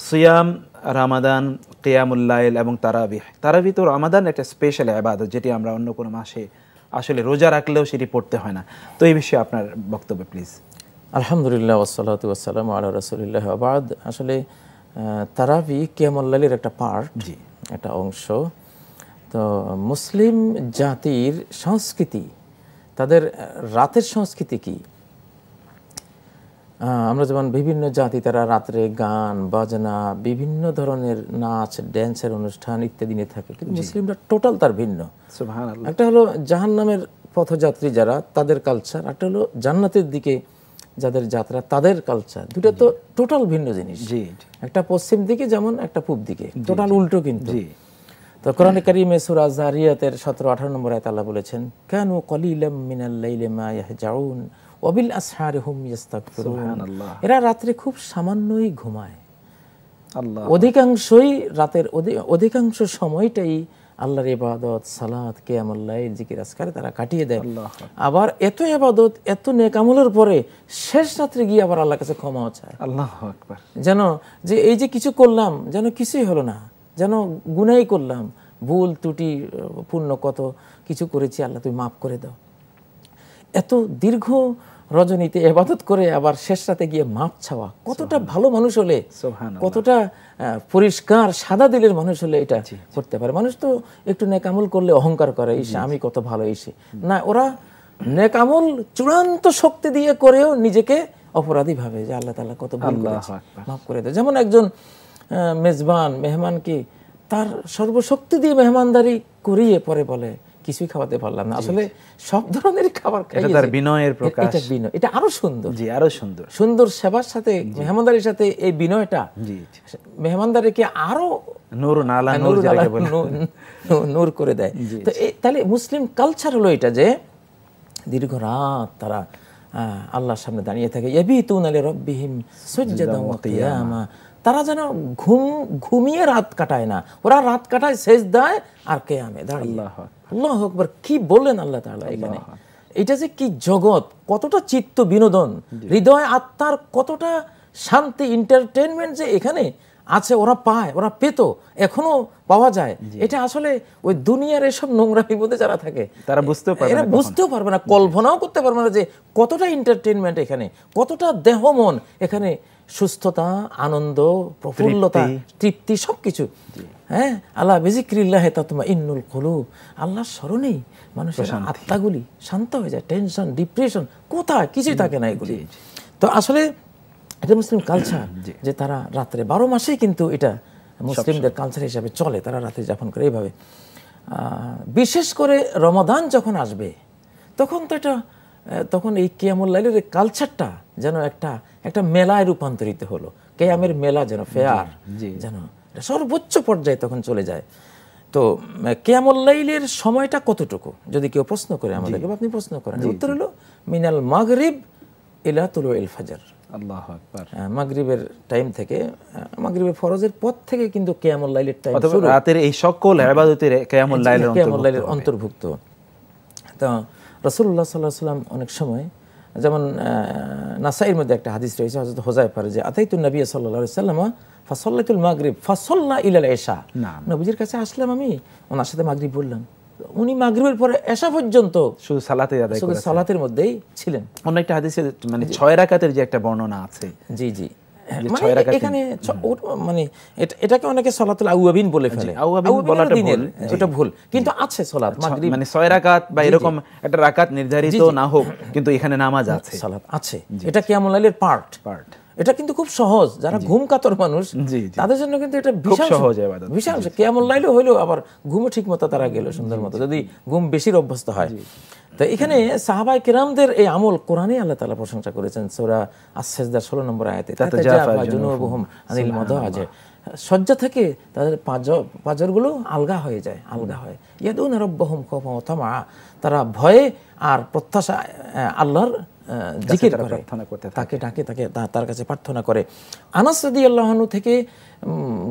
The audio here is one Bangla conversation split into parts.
সিয়াম, রামাদান, কিয়ামুল লাইল এবং তারাবিহ। তারাবিহ তো রামাদান একটা স্পেশাল ইবাদত, যেটি আমরা অন্য কোনো মাসে আসলে রোজা রাখলেও সেটি পড়তে হয় না। তো এই বিষয়ে আপনার বক্তব্য প্লিজ। আলহামদুলিল্লাহ ওয়াসসালাতু ওয়াসসালামু আলা রাসূলিল্লাহ ওয়া বাদ। আসলে তারাবিহ কিয়ামুল লাইলের একটা পার্ট, একটা অংশ। তো মুসলিম জাতির সংস্কৃতি, তাদের রাতের সংস্কৃতি কি? আমরা যেমন বিভিন্ন জাতি তারা রাত্রে গান বাজনা, বিভিন্ন ধরনের নাচ ড্যান্সের অনুষ্ঠান ইত্যাদি নিয়ে থাকে, কিন্তু মুসলিমরা টোটাল তার ভিন্ন। সুবহানাল্লাহ। একটা হলো জাহান্নামের পথযাত্রী যারা, তাদের কালচার, একটা হলো জান্নাতের দিকে যাদের যাত্রা, তাদের কালচার। দুটো তো টোটাল ভিন্ন জিনিস। একটা পশ্চিম দিকে যেমন, একটা পূব দিকে, টোটাল উল্টো কিন্তু। তো কোরআনে কারীমে সূরা যারিয়াতের 17-18 নম্বর আয়াতে আল্লাহ বলেছেন, কানু কলিলাম মিনাল লাইলি মা ইয়াহজাউন ওয়া বিল আসহারি হুম ইস্তাগফিরুন। এরা রাত্রে খুব সামান্যই ঘুমায়, অধিকাংশই রাতের অধিকাংশ সময়টাই আল্লাহর ইবাদত, সালাত, কিয়ামুল লাইল, জিকির আজকারে তারা কাটিয়ে দেয়। আবার এত ইবাদত, এত নেক আমলের পরে শেষ রাত্রে গিয়ে আবার আল্লাহর কাছে ক্ষমা চায়। আল্লাহু আকবার। যেন যে এই যে কিছু করলাম, যেন কিছুই হলো না, যেন গুনাহই করলাম, ভুল ত্রুটি পূর্ণ কত কিছু করেছি, আল্লাহ তুমি মাফ করে দাও। এত দীর্ঘ রজনীতে ইবাদত করে আবার শেষ রাতে গিয়ে মাপ চাওয়া, কতটা ভালো মানুষ হলে, কতটা পরিষ্কার সাদা দিলের মানুষ হলে এটা করতে পারে। মানুষ তো একটু নেক আমল করলে অহংকার করে, ইসে আমি কত ভালো, ইসে না, ওরা নেক আমল চূড়ান্ত শক্তি দিয়ে করেও নিজেকে অপরাধী ভাবে যে আল্লাহ তাআলা কত ভুল করেছে, মাফ করে দেয়। যেমন একজন মেজবান মেহমানকে তার সর্বশক্তি দিয়ে মেহমানদারি করিয়ে পরে বলে কিছুই খাওয়াতে পারলাম না, আসলে সব ধরনের খাবার খাইয়েছি, এটা তার বিনয়ের প্রকাশ। এটা বিনয়, এটা আরো সুন্দর। আরো সুন্দর, সুন্দর সেবার সাথে মেহমানদারির সাথে এই বিনয়টা মেহমানদারিকে আরো নূর করে দেয়। তো তাহলে মুসলিম কালচার হলো এটা, যে দীর্ঘ রাত তারা আল্লাহর সামনে দাঁড়িয়ে থাকে, ইয়াবিতুনা লিরাব্বিহিম সুজদান ওয়া কিয়ামা। তারা যেন ঘুমিয়ে রাত কাটায় না, ওরা রাত কাটায় সেজদায় আর কিয়ামে দাঁড়িয়ে। আল্লাহু আকবার, কি বললেন আল্লাহ তাআলা এখানে! এটা যে কি জগৎ, কতটা চিত্ত বিনোদন, হৃদয় আত্মার কতটা শান্তি, এন্টারটেইনমেন্ট যে এখানে আছে, ওরা পায়, ওরা পেত, এখনো পাওয়া যায়। এটা আসলে ওই দুনিয়ার এসব নোংরামির মধ্যে যারা থাকে তারা বুঝতেও পারবে না, কল্পনাও করতে পারবে না যে কতটা এন্টারটেইনমেন্ট এখানে, কতটা দেহ মন এখানে, সুস্থতা, আনন্দ, প্রফুল্লতা, তৃপ্তি, সবকিছু। হ্যাঁ, আল্লাহ বিযিক্রিল্লাহি তাতমাইন্নুল কুলুব, আল্লাহর স্মরণেই মানুষের আত্মাগুলি শান্ত হয়ে যায়। টেনশন, ডিপ্রেশন কোথায়, কিছুই থাকে না এগুলি। তো আসলে এটা মুসলিম কালচার, যে তারা রাত্রে 12 মাসেই কিন্তু এটা মুসলিমদের কালচার হিসাবে চলে, তারা রাত্রে যাপন করে এইভাবে। বিশেষ করে রমাদান যখন আসবে তখন তো এটা, তখন এই কিয়ামুল লাইলের কালচারটা যেন একটা মেলায় রূপান্তরিত হলো, কিয়ামের মেলা, যেন ফেয়ার, যেন সর্বোচ্চ পর্যায়ে তখন চলে যায়। তো কিয়ামুল লাইলের সময়টা কতটুকু যদি কেউ প্রশ্ন করে আমাদেরকে, আপনি প্রশ্ন করেন, উত্তর হলো মিনাল মাগরিব ইলা তুলুইল ফাজর। আল্লাহু আকবার। মাগরিবের টাইম থেকে, মাগরিবের ফরজের পর থেকে কিন্তু কিয়ামুল লাইলের টাইম শুরু, রাতের এই সকল ইবাদতের কিয়ামুল লাইলের অন্তর্ভুক্ত। তো রাসূলুল্লাহ সাল্লাল্লাহু আলাইহি ওয়াসাল্লাম অনেক সময়, যেমন নাসাইর মধ্যে একটা হাদিস রয়েছে, হযরত হুযায়ফার, যে আতাইতুন নবী সাল্লাল্লাহু আলাইহি ওয়াসাল্লাম ফাসাল্লাতুল মাগরিব ফাসাল্লা ইলাল ইশা। নবীজির কাছে আসলাম আমি, ওনার সাথে মাগরিব বললাম, উনি মাগরিবের পরে এশা পর্যন্ত শুধু সালাতে আদায় করেছেন, শুধু সালাতের মধ্যেই ছিলেন। অন্য একটা হাদিসে মানে 6 রাকাতের যে একটা বর্ণনা আছে, এখানে মানে এটাকে অনেকে সালাতুল আউয়াবিন বলে ফেলে, এটা ভুল, কিন্তু আছে সালাত মাগরিব মানে 6 রাকাত বা এরকম একটা রাকাত নির্ধারিত না হোক, কিন্তু এখানে নামাজ আছে, সালাত আছে, এটা কিয়ামুল লাইলের পার্ট। এটা কিন্তু খুব সহজ, যারা ঘুম কাতর মানুষ তাদের জন্য কিন্তু এটা বিশাল সহজ ইবাদত, বিশাল। কিয়ামুল লাইলও হইলো, আবার ঘুমও ঠিকমতো তারা গেল সুন্দর মতো, যদি ঘুম বেশির অভ্যস্ত হয়। তো এখানে সাহাবায়ে কেরামদের এই আমল কোরআনে আল্লাহ তাআলা প্রশংসা করেছেন সূরা আস-সাজদার 16 নম্বর আয়াতে, তাতাজাফা জুনুবুহুম আনিল মাদাজি, শয্যা থেকে তাদের পাঁজরগুলো আলগা হয়ে যায়, আলগা হয়। ইয়াদুনা রাব্বাহুম খাওফান ওয়া তামআ, তারা ভয়ে আর প্রত্যাশা আল্লাহর জিকির করে, তাকে ডাকে, তার কাছে প্রার্থনা করে। আনাস রাদিয়াল্লাহু আনহু থেকে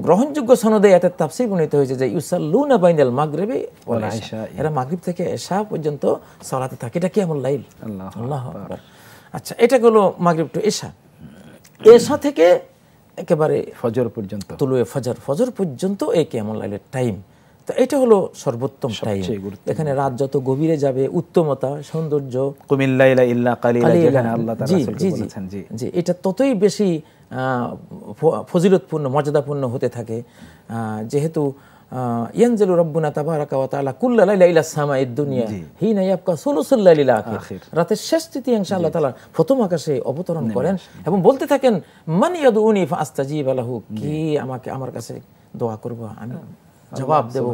গ্রহণযোগ্য সনদে এতে তাফসীর বর্ণিত হয়েছে যে ইউসাল্লুনা বাইনাল মাগরিবি ওয়াল ইশা, এরা মাগরিব থেকে ইশা পর্যন্ত সালাতে থাকে। এটা কিয়ামুল লাইল। আল্লাহু আকবার। আচ্ছা, এটা হলো মাগরিব টু ইশা। ইশা থেকে একেবারে ফজর পর্যন্ত, তুলুয়ে ফজর পর্যন্ত এই কিয়ামুল লাইলের টাইম। তো এটা হলো সর্বোত্তম টাইম। এখানে রাত যত গভীরে যাবে, উত্তমতা, সৌন্দর্য, কুমিল লাইলা ইল্লা কালিলা, যেখানে আল্লাহ তাআলা রাসূলকে বলেছেন জি এটা ততই বেশি ফজিলতপূর্ণ, মর্যাদাপূর্ণ হতে থাকে। যেহেতু ইয়ানজিলু রাব্বুনা তাবারাকা ওয়া তাআলা কুল্লা লাইলা ইলা সামাইদ দুনিয়া হিনা ইয়াবকা সুলুসুল লাইলিল আখির, রাতের শেষ তৃতীয়াংশ আল্লাহ তাআলা প্রথম আকাশে অবতরণ করেন এবং বলতে থাকেন মান ইয়াদউনি ফাআস্তাজিব লাহু, কি আমাকে আমার কাছে দোয়া করবে আমি জবাব দেব,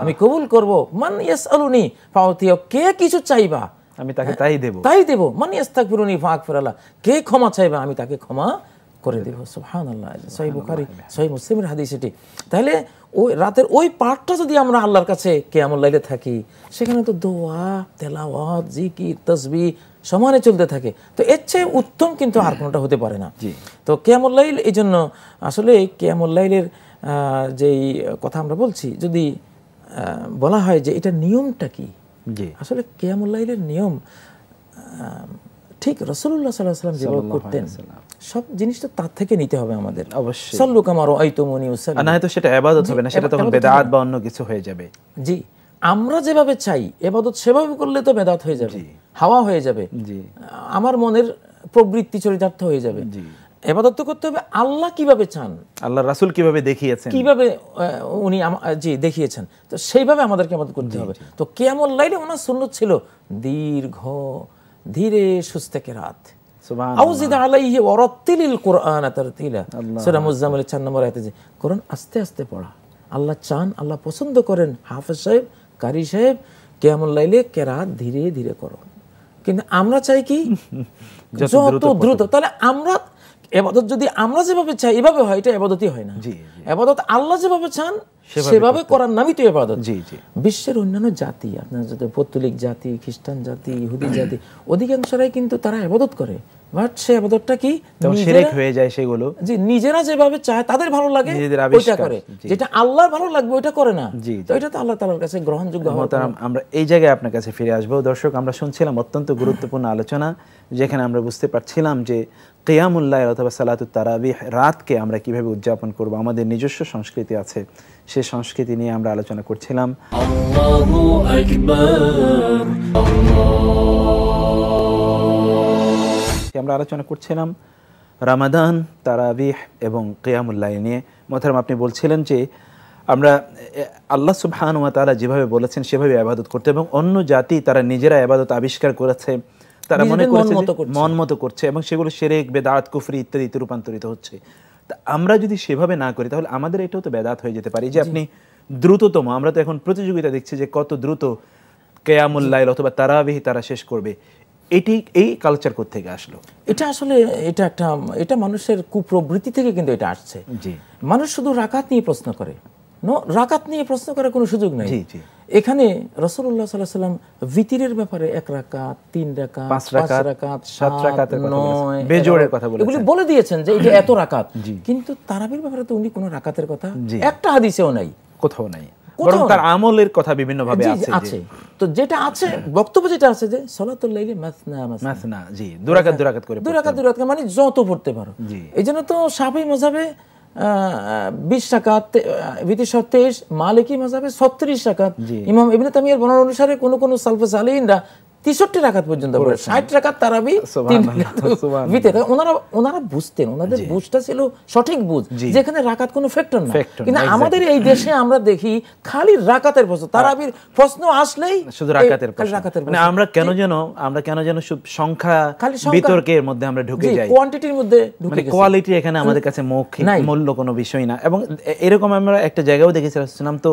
আমি কবুল করব। মান ইয়াসআলুনি ফাউতিয়া, কে কিছু চাইবা আমি তাকে তাই দেব। মান ইয়াস্তাগফিরুনি ফাগফিরাল্লাহ, কে ক্ষমা চাইবা আমি তাকে ক্ষমা করে দেব। সুবহানাল্লাহ। সহিহ বুখারী সহিহ মুসলিমের হাদিস এটি। তাহলে ওই রাতের ওই পার্টটা যদি আমরা আল্লাহর কাছে কিয়ামুল লাইলে থাকি, সেখানে তো দোয়া, তেলাওয়াত, জিকির, তাসবিহ সমানে চলতে থাকে। তো এর চেয়ে উত্তম কিন্তু আর কোনোটা হতে পারে না। তো কিয়ামুল লাইল, এই জন্য আসলে কিয়ামুল লাইলের যেই কথা আমরা বলছি, যদি বলা হয় যে এটা নিয়মটা কি, আসলে কিয়ামুল লাইলের নিয়ম ঠিক রাসূলুল্লাহ সাল্লাল্লাহু আলাইহি ওয়াসাল্লাম যেভাবে করতেন, সব জিনিসটা তার থেকে নিতে হবে আমাদের। অবশ্যই সাল্লু কামা রাআইতুমুনি উসাল্লি, না হয়তো সেটা ইবাদত হবে না, সেটা তখন বিদআত বা অন্য কিছু হয়ে যাবে। জি, আমরা যেভাবে চাই ইবাদত সেভাবে করলে তো বিদআত হয়ে যাবে, হাওয়া হয়ে যাবে, আমার মনের প্রবৃত্তি চরিতার্থ হয়ে যাবে। ইবাদত করতে হবে আল্লাহ কিভাবে চান, আল্লাহর রাসূল কিভাবে দেখিয়েছেন, কিভাবে উনি দেখিয়েছেন, তো সেইভাবে আমাদেরকে ইবাদত করতে হবে। তো কিয়ামুল লাইলে ওনার সুন্নাত ছিল দীর্ঘ ধীরে সুস্থে কেরাত, আউজিদ আলাইহি ওয়ারাত্তিলিল কুরআন তারতিলা। সূরা মুজাম্মিলের 4 নম্বর আয়াতে যে কোরআন আস্তে আস্তে পড়া আল্লাহ চান, আল্লাহ পছন্দ করেন। হাফেজ সাহেব, কারি সাহেব, কিয়ামুল লাইলে কেরাত ধীরে ধীরে করো। কিন্তু আমরা চাই কি যত দ্রুত। তাহলে আমরা ইবাদত যদি আমরা যেভাবে চাই এভাবে হয়, এটা ইবাদতই হয় না। ইবাদত আল্লাহ যেভাবে চান সেভাবে করার নামই তো ইবাদত। বিশ্বের অন্যান্য জাতি, আপনার যদি পৌত্তলিক জাতি, খ্রিস্টান জাতি, ইহুদি জাতি, অধিকাংশরাই কিন্তু তারা ইবাদত করে, বাট সে ইবাদতটা কি শিরক হয়ে যায় সেগুলো। জি, নিজেরা যেভাবে চায়, তাদের ভালো লাগে ওইটা করে, যেটা আল্লাহর ভালো লাগবে ওইটা করে না। তো এটা তো আল্লাহ তাআলার কাছে গ্রহণযোগ্য হবে না। আমরা এই জায়গায় আপনার কাছে ফিরে আসবো। দর্শক, আমরা শুনছিলাম অত্যন্ত গুরুত্বপূর্ণ আলোচনা, যেখানে আমরা বুঝতে পারছিলাম যে কিয়ামুল লাইল অথবা সালাতুত তারাবিহ, রাতকে আমরা কিভাবে উদযাপন করব, আমাদের নিজস্ব সংস্কৃতি আছে, সেই সংস্কৃতি নিয়ে আমরা আলোচনা করছিলাম। আল্লাহু আকবার, আমরা আলোচনা করছিলাম রমাদান, তারাবিহ এবং কিয়ামুল লাইল নিয়ে। মোহতারাম, আপনি বলছিলেন যে আমরা আল্লাহ সুবহানাহু ওয়া তাআলা যেভাবে বলেছেন সেভাবে ইবাদত করতে, এবং অন্য জাতি তারা নিজেরা ইবাদত আবিষ্কার করেছে, তারা মনে করেছে মন মতো করছে, এবং সেগুলো শিরক, বেদাত, কুফরি ইত্যাদিতে রূপান্তরিত হচ্ছে। তা আমরা যদি সেভাবে না করি তাহলে আমাদের এটাও তো বেদাত হয়ে যেতে পারে। যে আপনি দ্রুততম, আমরা তো এখন প্রতিযোগিতা দেখছি যে কত দ্রুত কিয়ামুল লাইল অথবা তারাবিহ তারা শেষ করবে। এই কালচার কোত্থেকে আসলো? এটা আসলে এটা মানুষের কুপ্রবৃত্তি থেকে কিন্তু এটা আসছে। মানুষ শুধু রাকাত নিয়ে প্রশ্ন করে, রাকাত নিয়ে প্রশ্ন করার কোনো সুযোগ নেই। এখানে রাসূলুল্লাহ সাল্লাল্লাহু আলাইহি ওয়াসাল্লাম ভিতরের ব্যাপারে 1 রাকাত, 3 রাকাত, 5 রাকাত, 7 রাকাতের কথা বলেছেন, বেজোড়ের কথা বলেছেন, এগুলি বলে দিয়েছেন যে এটা এত রাকাত। কিন্তু তারাবির ব্যাপারে তো উনি কোনো রাকাতের কথা একটা হাদিসেও নাই, কোথাও নাই, বরং তার আমলের কথা বিভিন্ন ভাবে আছে। তো যেটা আছে, বক্তব্য যেটা আছে যে সালাতুল লাইলি মাসনা মাসনা, জি, 2 রাকাত 2 রাকাত করে, 2 রাকাত 2 রাকাত মানে যত পড়তে পারো। এইজন্য তো শাফিঈ মাযহাবে 20 রাকাত, ভিতর 23, মালিকি মাযহাবে 36 রাকাত, ইমাম ইবনে তামিয়ার বর্ণনা অনুসারে কোন কোন সালফে সালেহিনরা 63 রাকাত পর্যন্ত পড়ে, 60 রাকাত তারাবি, 3 রাকাত ভিতরে। ওনারা বুঝতেন, ওনাদের বুঝটা ছিল সঠিক বুঝ, যেখানে রাকাত কোনো ফ্যাক্টর না। কিন্তু আমাদের এই দেশে আমরা দেখি খালি রাকাতের প্রশ্ন, তারাবির প্রশ্ন আসলেই শুধু রাকাতের প্রশ্ন। মানে আমরা কেন যেন সংখ্যা বিতর্কের মধ্যে আমরা ঢুকে যাই, কোয়ান্টিটির মধ্যে ঢুকে গেছি। কোয়ালিটি এখানে আমাদের কাছে মৌখিক মূল্য কোনো বিষয় না। এবং এরকম আমরা একটা জায়গাও দেখেছিলাম, তো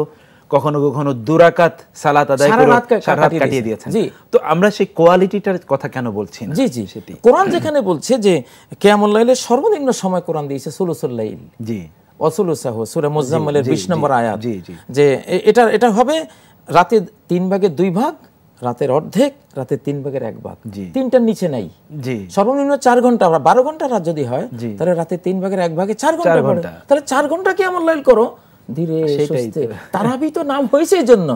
কখনো কখনো 2 রাকাত সালাত আদায় করে সারা রাত কাটিয়ে দিয়েছেন। তো আমরা সেই কোয়ালিটিটার কথা কেন বলছি না? জি, সেটি কোরআন যেখানে বলছে যে কিয়ামুল লাইলের সর্বনিম্ন সময় কোরআন দিয়েছে সুলুসুল লাইল, জি, ওয়াসুলুসাহু, সূরা মুজাম্মিলের 20 নম্বর আয়াত, যে এটা হবে রাতে 3 ভাগের 2 ভাগ, রাতের অর্ধেক, রাতে 3 ভাগের 1 ভাগ, 3টার নিচে নাই। সর্বনিম্ন 4 ঘন্টা, 12 ঘন্টা রাত যদি হয় তাহলে রাতে 3 ভাগের 1 ভাগে 4 ঘন্টা পড়ে। তাহলে 4 ঘন্টা কিয়ামুল লাইল করো, ধীরে সুস্থে। তারাবি তো নাম হয়েছে এই জন্য,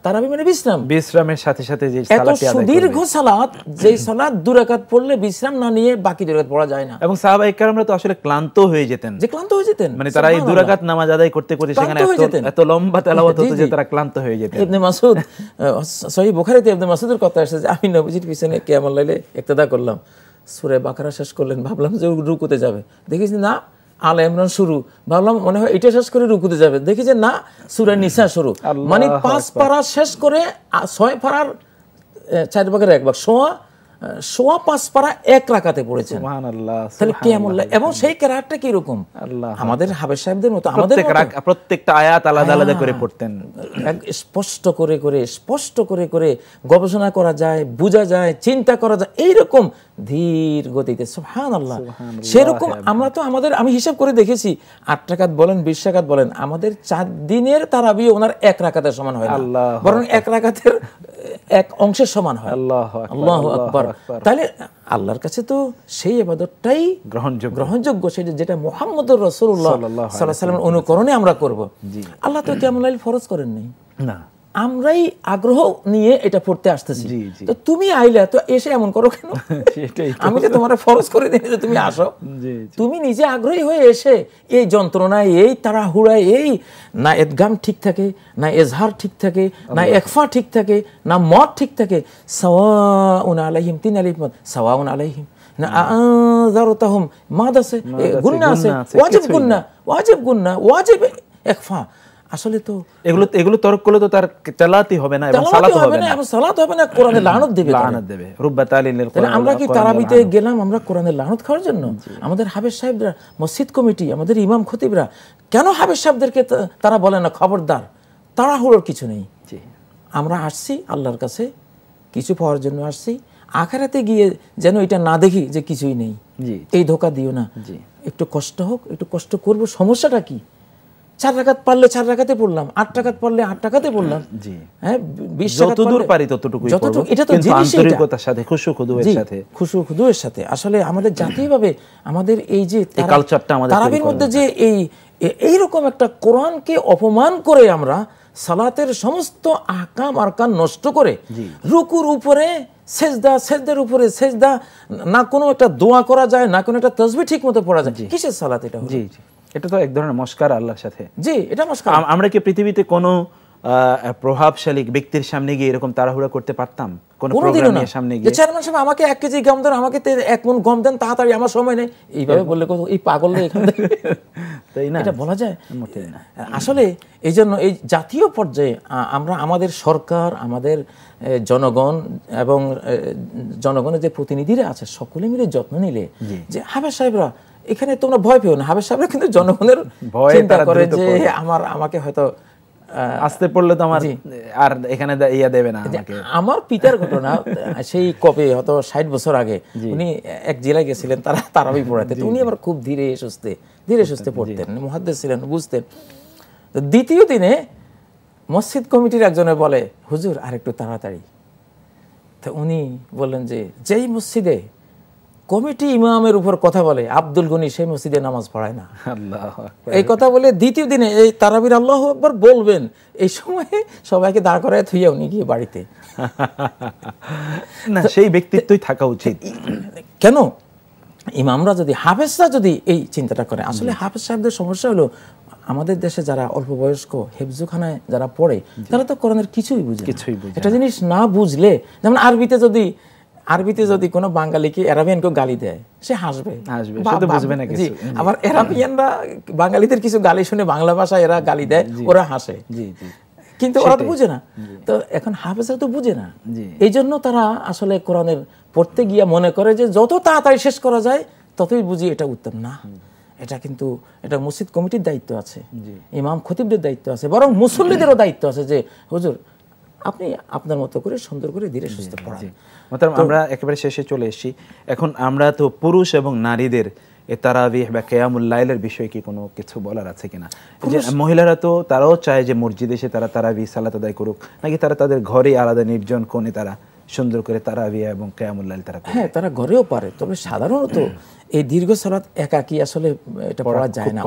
তারাবি মানে বিশ্রাম, বিশ্রামের সাথে সাথে যে এত সুদীর্ঘ সালাত, যে সালাত 2 রাকাত পড়লে বিশ্রাম না নিয়ে বাকি 2 রাকাত পড়া যায় না। এবং সাহাবায়ে কেরামরা তো আসলে ক্লান্ত হয়ে যেতেন, যে ক্লান্ত হয়ে যেতেন, মানে তারা এই 2 রাকাত নামাজ আদায় করতে করতে সেখানে এত লম্বা তেলাওয়াত হতো যে তারা ক্লান্ত হয়ে যেতেন। ইবনে মাসউদ, সহিহ বুখারীতে ইবনে মাসউদের কথা আসে যে আমি নবীজির পিছনে কিয়ামুল লাইলে ইক্তেদা করলাম, সূরা বাকারা শেষ করলেন, ভাবলাম যে রুকুতে যাবে, দেখেছি না আলে ইমরান শুরু, ভাবলাম মনে হয় এটা শেষ করে রুকুতে যাবে, দেখি যে না সূরা নিসা শুরু। মানে 5 পারা শেষ করে 6 পারার 4 ভাগের 1 ভাগ, সোয়া 5 পারা 1 রাকাতে পড়েছেন। সুবহানাল্লাহ। তাহলে কিয়ামুল লাইল, এবং সেই কিরাআতটা কি রকম, আমাদের হাফেজ সাহেবদের মতো, আমাদের প্রত্যেকটা আয়াত আলাদা আলাদা করে পড়তেন, স্পষ্ট করে করে গবেষণা করা যায়, বোঝা যায়, চিন্তা করা যায়, এইরকম ধীর গতিতে। সুবহানাল্লাহ। সেরকম আমরা তো আমি হিসাব করে দেখেছি, 8 রাকাত বলেন 20 রাকাত বলেন, আমাদের 4 দিনের তারাবি ওনার 1 রাকাতের সমান হয় না, বরং 1 রাকাতের 1 অংশের সমান হয়। আল্লাহু আকবার। তাহলে আল্লাহর কাছে তো সেই ইবাদতটাই গ্রহণযোগ্য, সেটা যেটা মুহাম্মদুর রাসূলুল্লাহ সাল্লাল্লাহু আলাইহি ওয়াসাল্লামের অনুকরণে আমরা করব। আল্লাহ তো কিয়ামুল লাইল ফরজ করেন নাই, না, আমরাই আগ্রহ নিয়ে এটা পড়তে আসতেছি। তো তুমি আইলা তো এসে এমন করো কেন? আমি তো তোমার ফরজ করে দিই যে তুমি আসো, তুমি নিজে আগ্রহী হয়ে এসে এই যন্ত্রণায়, এই তাড়াহুড়ায়, এই না ইদগাম ঠিক থাকে, না ইজহার ঠিক থাকে, না ইখফা ঠিক থাকে, না মদ ঠিক থাকে, সাওয়াউন আলাইহিম, 3 আলিফ মদ, সাওয়াউন আলাইহিম না আযারতাহুম, মাদ আছে, গুন্না আছে, ওয়াজিব গুন্না, ওয়াজিব ইখফা। আসলে তো এগুলো তরক করলে তো তার তেলাওয়াতই হবে না এবং সালাত হবে না, এবং সালাত হবে না, কোরআনে লানত দেবে। রুব্বা তালিলিল কোরআন। আমরা কি তারাবিতে গেলাম আমরা কোরআনে লানত খাওয়ার জন্য? আমাদের হাফেজ সাহেবরা, মসজিদ কমিটি, আমাদের ইমাম খতিবরা কেন হাফেজ সাহেবদেরকে তারা বলে না খবরদার, তাড়াহুড়োর কিছু নেই, আমরা আসছি আল্লাহর কাছে কিছু পাওয়ার জন্য আসছি, আখিরাতে গিয়ে যেন এটা না দেখি যে কিছুই নেই, এই ধোঁকা দিও না। একটু কষ্ট হোক, একটু কষ্ট করব, সমস্যাটা কি? 4 রাকাত পারলে 4 রাকাতে পড়লাম, 8 রাকাত পারলে 8 রাকাতে পড়লাম, হ্যাঁ 20 রাকাত যতদূর পারি ততটুকুই পড়ব, এটা তো জিনিস, আন্তরিকতার সাথে, খুশু-খুদুয়ের সাথে। আসলে আমাদের জাতীয়ভাবে আমাদের এই যে কালচারটা, আমাদের তারাবির মধ্যে যে এই রকম একটা কোরআনকে অপমান করে আমরা সালাতের সমস্ত আহকাম আরকান নষ্ট করে, রুকুর উপরে সেজদা, সেজদার উপরে সেজদা, না কোনো একটা দোয়া করা যায়, না কোনো একটা তাসবিহ ঠিকমতো পড়া যায়, কিসের সালাত এটা? এটা তো এক ধরনের মস্কারা আল্লাহর সাথে। এটা মস্কারা। আমরা কি পৃথিবীতে কোনো প্রভাবশালী ব্যক্তির সামনে গিয়ে এরকম তাড়াহুড়া করতে পারতাম? কোন প্রোগ্রামের সামনে গিয়ে চেয়ারম্যান সাহেব আমাকে 1 কেজি গম দেন, আমাকে 1 মণ গম দেন, তাড়াতাড়ি, আমার সময় নেই, এইভাবে বললে কত এই পাগলরা এখানে, তাই না? এটা বলা যায় মোটেই না। আসলে এই জন্য এই জাতীয় পর্যায়ে আমরা আমাদের সরকার, আমাদের জনগণ এবং জনগণের যে প্রতিনিধিরা আছে সকলে মিলে যত্ন নিলে যে হাফেজ সাহেবরা এখানে তোমরা ভয় পেও না, হাফেজ সাহেবরা কিন্তু জনগণের চিন্তা করে যে আমাকে হয়তো আসতে পড়লে তো আমার আর এখানে ইয়া দেবে না। আমার পিতার ঘটনা, সেই কবে হয়তো 60 বছর আগে, উনি এক জেলায় গেছিলেন তারা তারাবি পড়াতে, উনি আবার খুব ধীরে সুস্থে পড়তেন, মুহাদ্দিস ছিলেন, বুঝতেন। তো দ্বিতীয় দিনে মসজিদ কমিটির একজনে বলে, হুজুর আর একটু তাড়াতাড়ি। তো উনি বললেন যে যেই মসজিদে কমিটি ইমামের উপর কথা বলে আব্দুল গনি, সেই মসজিদে নামাজ পড়ায় না। এই কথা বলে দ্বিতীয় দিনে এই তারাবির আল্লাহু আকবার বলবেন, এই সময়ে সবাইকে দাঁড় করায় থুইয়া উনি গিয়ে বাড়িতে। না, সেই ব্যক্তিত্বই থাকা উচিত। কেন? ইমামরা যদি, হাফেজরা যদি এই চিন্তাটা করে। আসলে হাফেজ সাহেবদের সমস্যা হলো আমাদের দেশে যারা অল্প বয়স্ক হেফজুখানায় যারা পড়ে, তারা তো কোরআনের কিছুই বুঝে না। একটা জিনিস না বুঝলে, যেমন আরবিতে যদি কোনো বাঙালিকে আরাবিয়ানকে গালি দেয়, সে হাসবে, সে তো বুঝবে না কিছু। আবার আরাবিয়ানরা বাঙালিদের কিছু গালি শুনে বাংলা ভাষায় এরা গালি দেয়, ওরা হাসে, কিন্তু ওরা তো বুঝে না। তো এখন হাফেজরা তো বুঝে না, এই জন্য তারা আসলে কোরআনের পড়তে গিয়ে মনে করে যে যত তাড়াতাড়ি শেষ করা যায় ততই বুঝি এটা উত্তম না। এটা কিন্তু এটা মসজিদ কমিটির দায়িত্ব আছে, ইমাম খতিবদের দায়িত্ব আছে, বরং মুসল্লিদেরও দায়িত্ব আছে যে হুজুর আপনি আপনার মতো করে সুন্দর করে ধীরে সুস্থে পড়ান। আমরা একেবারে শেষে চলে এসেছি। এখন আমরা তো পুরুষ এবং নারীদের তারাবিহ বা কিয়ামুল লাইলের বিষয়ে কি কোনো কিছু বলার আছে কিনা? যে মহিলারা তো তারাও চায় যে মসজিদে এসে তারা তারাবিহ সালাত আদায় করুক, নাকি তারা তাদের ঘরে আলাদা নির্জন কোণে তারা সুন্দর করে তারাবিয়া এবং কিয়ামুল লাইল তারা করে। হ্যাঁ, তারা ঘরেও পারে, তবে সাধারণত এই দীর্ঘ সালাত একাকী আসলে এটা পড়া যায় না।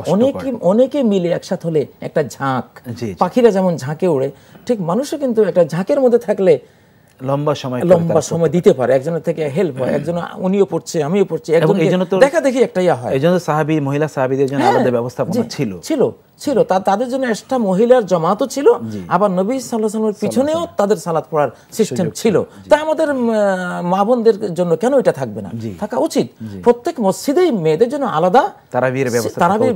অনেকে মিলে একসাথে হলে একটা ঝাঁক, পাখিরা যেমন ঝাঁকে ওড়ে, ঠিক মানুষও কিন্তু একটা ঝাঁকের মধ্যে থাকলে লম্বা সময় দিতে পারে। একজনের থেকে হেল্প হয়, একজন উনিও পড়ছে আমিও পড়ছি, দেখা দেখি একটা ইয়া হয়। এইজন্য সাহাবী মহিলা সাহাবীদের জন্য আলাদা ব্যবস্থাপনা ছিল তাদের জন্য একটা মহিলার জামাতও ছিল, আবার নবী সাল্লাল্লাহু আলাইহি ওয়াসাল্লামের পিছনেও তাদের সালাত পড়ার সিস্টেম ছিল। তা আমাদের মা বোনদের জন্য কেন এটা থাকবে না, থাকা উচিত। প্রত্যেক মসজিদেই মেয়েদের জন্য আলাদা তারাবির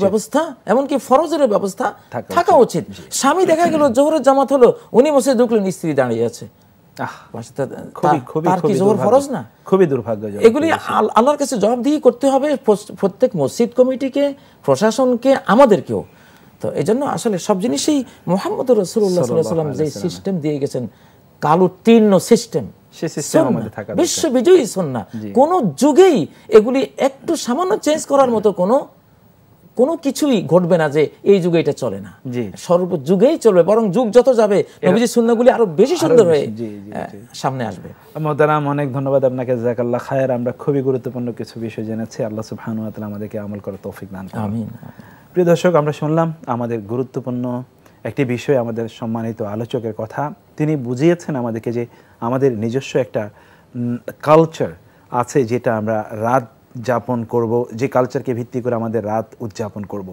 ব্যবস্থা, এমনকি ফরজের ব্যবস্থা থাকা উচিত। স্বামী দেখা গেল জোহরের জামাত হলো, উনি মসজিদে ঢুকলেন, স্ত্রী দাঁড়িয়ে আছে। খুবই দুর্ভাগ্যজনক। এগুলি আল্লাহর কাছে জবাবদিহি করতে হবে প্রত্যেক মসজিদ কমিটিকে, প্রশাসনকে, আমাদেরকেও। তো এই জন্য আসলে সব জিনিসই মুহাম্মদ রাসূলুল্লাহ সাল্লাল্লাহু আলাইহি ওয়াসাল্লাম যে সিস্টেম দিয়ে গেছেন, কাল উত্তীর্ণ সিস্টেম, বিশ্ব বিজয়ী সুন্নাহ, কোন যুগেই এগুলি একটু সামান্য চেঞ্জ করার মতো কোনো কিছুই ঘটবে না যে এই যুগে এটা চলে না, সর্ব যুগেই চলবে। বরং যুগ যত যাবে নবীজির সুন্নাহগুলি আরো বেশি সুন্দর হয়ে সামনে আসবে। মোহতারাম, অনেক ধন্যবাদ আপনাকে, জাযাকাল্লাহ খায়ের। আমরা খুবই গুরুত্বপূর্ণ কিছু বিষয় জেনেছি। আল্লাহ সুবহানাহু ওয়া তাআলা আমাদেরকে আমল করার তৌফিক দান করুন। আমিন। প্রিয় দর্শক, আমরা শুনলাম আমাদের গুরুত্বপূর্ণ একটি বিষয়, আমাদের সম্মানিত আলোচকের কথা। তিনি বুঝিয়েছেন আমাদেরকে যে আমাদের নিজস্ব একটা কালচার আছে, যেটা আমরা রাত যাপন করব, যে কালচারকে ভিত্তি করে আমাদের রাত উদযাপন করব।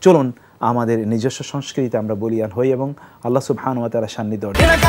চলুন আমাদের নিজস্ব সংস্কৃতিতে আমরা বলিয়ান হই এবং আল্লাহ সুবহানাহু ওয়া তাআলার সান্নিধ্য অর্জন করি।